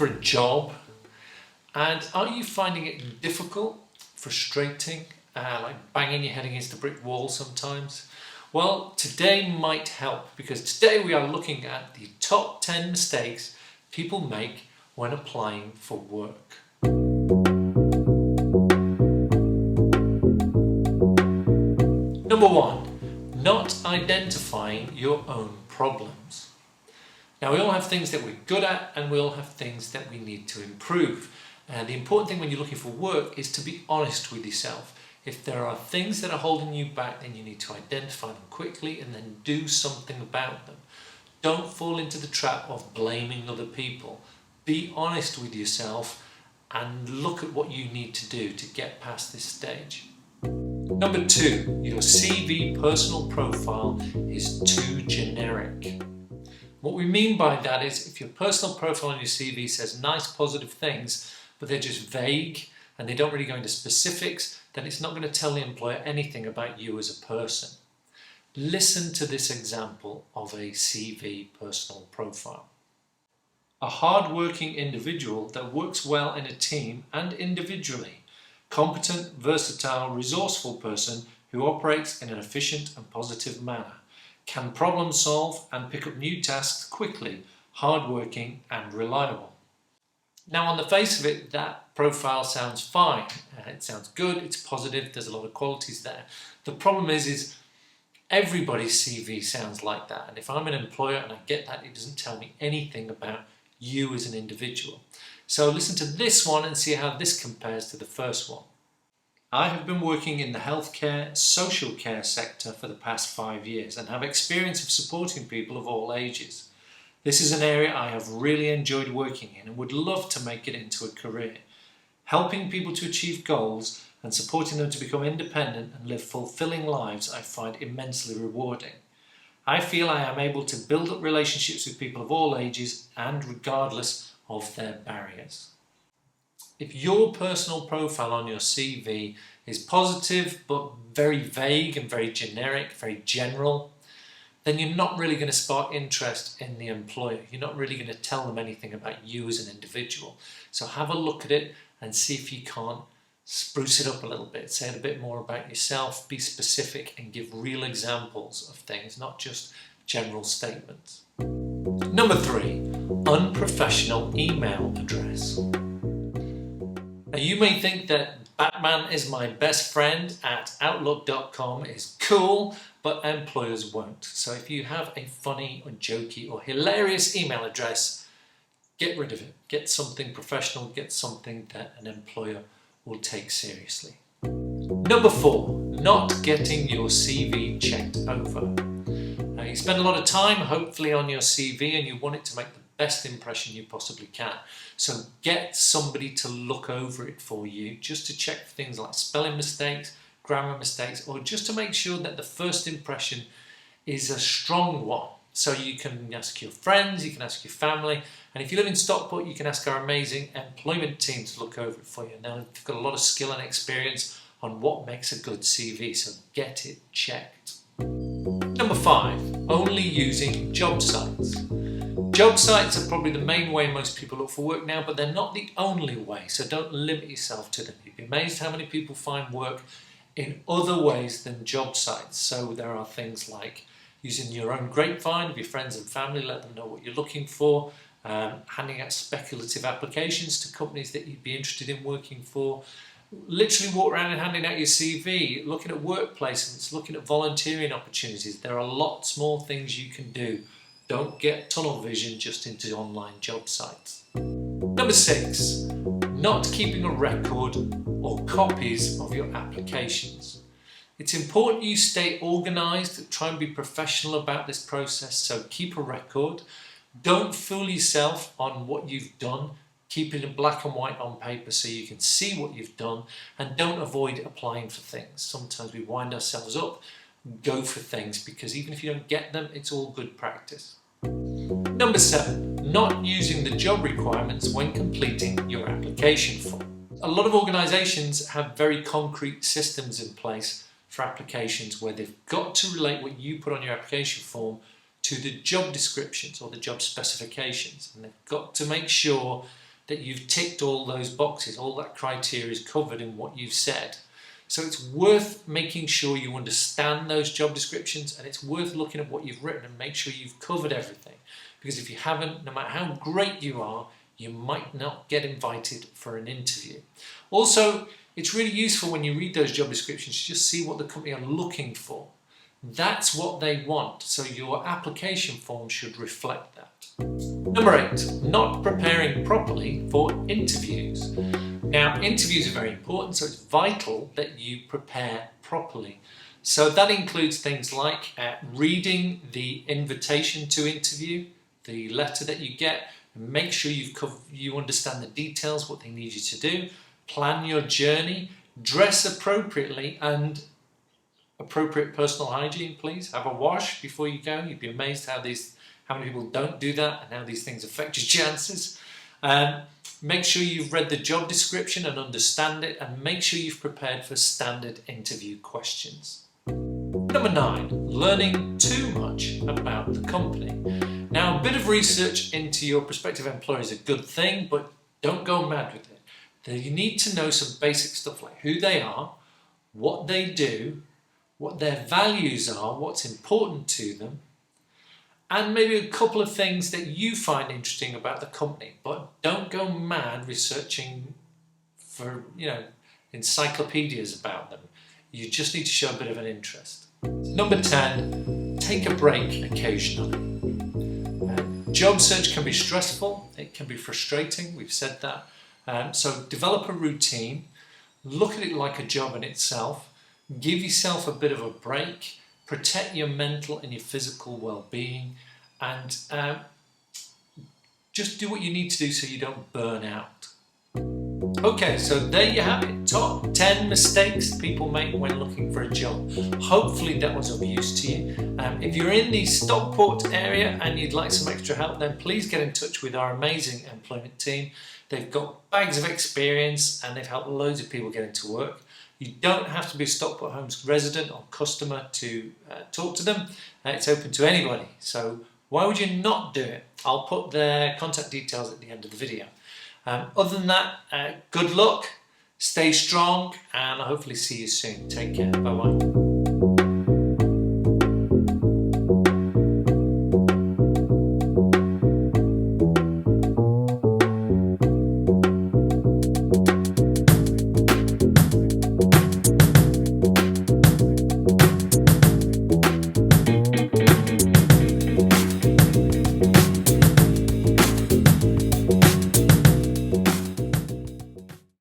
for a job, and are you finding it difficult, frustrating, like banging your head against a brick wall sometimes? Well, today might help, because today we are looking at the top 10 mistakes people make when applying for work. Number 1, not identifying your own problems. Now, we all have things that we're good at and we all have things that we need to improve. And the important thing when you're looking for work is to be honest with yourself. If there are things that are holding you back, then you need to identify them quickly and then do something about them. Don't fall into the trap of blaming other people. Be honest with yourself and look at what you need to do to get past this stage. Number 2, your CV personal profile is too generic. What we mean by that is if your personal profile on your CV says nice positive things, but they're just vague and they don't really go into specifics, then it's not going to tell the employer anything about you as a person. Listen to this example of a CV personal profile. A hard-working individual that works well in a team and individually. Competent, versatile, resourceful person who operates in an efficient and positive manner. Can problem solve and pick up new tasks quickly, hardworking and reliable. Now, on the face of it, that profile sounds fine. It sounds good, it's positive, there's a lot of qualities there. The problem is everybody's CV sounds like that. And if I'm an employer and I get that, it doesn't tell me anything about you as an individual. So listen to this one and see how this compares to the first one. I have been working in the healthcare, social care sector for the past 5 years and have experience of supporting people of all ages. This is an area I have really enjoyed working in and would love to make it into a career. Helping people to achieve goals and supporting them to become independent and live fulfilling lives I find immensely rewarding. I feel I am able to build up relationships with people of all ages and regardless of their barriers. If your personal profile on your CV is positive but very vague and very generic, very general, then you're not really going to spark interest in the employer. You're not really going to tell them anything about you as an individual. So have a look at it and see if you can't spruce it up a little bit. Say a bit more about yourself, be specific and give real examples of things, not just general statements. Number 3, unprofessional email address. Now, you may think that Batman is my best friend at outlook.com is cool, but employers won't. So if you have a funny or jokey or hilarious email address, get rid of it. Get something professional, get something that an employer will take seriously. Number 4, not getting your CV checked over. Now, you spend a lot of time hopefully on your CV and you want it to make the best impression you possibly can. So get somebody to look over it for you just to check for things like spelling mistakes, grammar mistakes, or just to make sure that the first impression is a strong one. So you can ask your friends, you can ask your family, and if you live in Stockport, you can ask our amazing employment team to look over it for you. Now, they've got a lot of skill and experience on what makes a good CV, so get it checked. Number 5, only using job sites. Job sites are probably the main way most people look for work now, but they're not the only way, so don't limit yourself to them. You'd be amazed how many people find work in other ways than job sites. So there are things like using your own grapevine of your friends and family, let them know what you're looking for, handing out speculative applications to companies that you'd be interested in working for, literally walk around and handing out your CV, looking at work placements, looking at volunteering opportunities. There are lots more things you can do. Don't get tunnel vision just into online job sites. Number 6, not keeping a record or copies of your applications. It's important you stay organised, try and be professional about this process, so keep a record. Don't fool yourself on what you've done. Keep it in black and white on paper so you can see what you've done, and don't avoid applying for things. Sometimes we wind ourselves up, go for things, because even if you don't get them, it's all good practice. Number 7, not using the job requirements when completing your application form. A lot of organisations have very concrete systems in place for applications where they've got to relate what you put on your application form to the job descriptions or the job specifications, and they've got to make sure that you've ticked all those boxes, all that criteria is covered in what you've said. So it's worth making sure you understand those job descriptions, and it's worth looking at what you've written and make sure you've covered everything. Because if you haven't, no matter how great you are, you might not get invited for an interview. Also, it's really useful when you read those job descriptions to just see what the company are looking for. That's what they want, so your application form should reflect that. Number 8, not preparing properly for interviews. Now, interviews are very important, so it's vital that you prepare properly. So that includes things like reading the invitation to interview, the letter that you get, and make sure you understand the details, what they need you to do, plan your journey, dress appropriately, and appropriate personal hygiene, please. Have a wash before you go. You'd be amazed how many people don't do that and how these things affect your chances. Make sure you've read the job description and understand it, and make sure you've prepared for standard interview questions. Number 9, learning too much about the company. Now, a bit of research into your prospective employer is a good thing, but don't go mad with it. You need to know some basic stuff like who they are, what they do, what their values are, what's important to them, and maybe a couple of things that you find interesting about the company. But don't go mad researching for, encyclopedias about them. You just need to show a bit of an interest. Number 10, take a break occasionally. Job search can be stressful, it can be frustrating, we've said that. So develop a routine, look at it like a job in itself, give yourself a bit of a break, protect your mental and your physical well-being, and just do what you need to do so you don't burn out. Okay, so there you have it. Top 10 mistakes people make when looking for a job. Hopefully that was of use to you. If you're in the Stockport area and you'd like some extra help, then please get in touch with our amazing employment team. They've got bags of experience and they've helped loads of people get into work. You don't have to be a Stockport Homes resident or customer to talk to them. It's open to anybody. So why would you not do it? I'll put their contact details at the end of the video. Other than that, good luck, stay strong, and I'll hopefully see you soon. Take care. Bye-bye.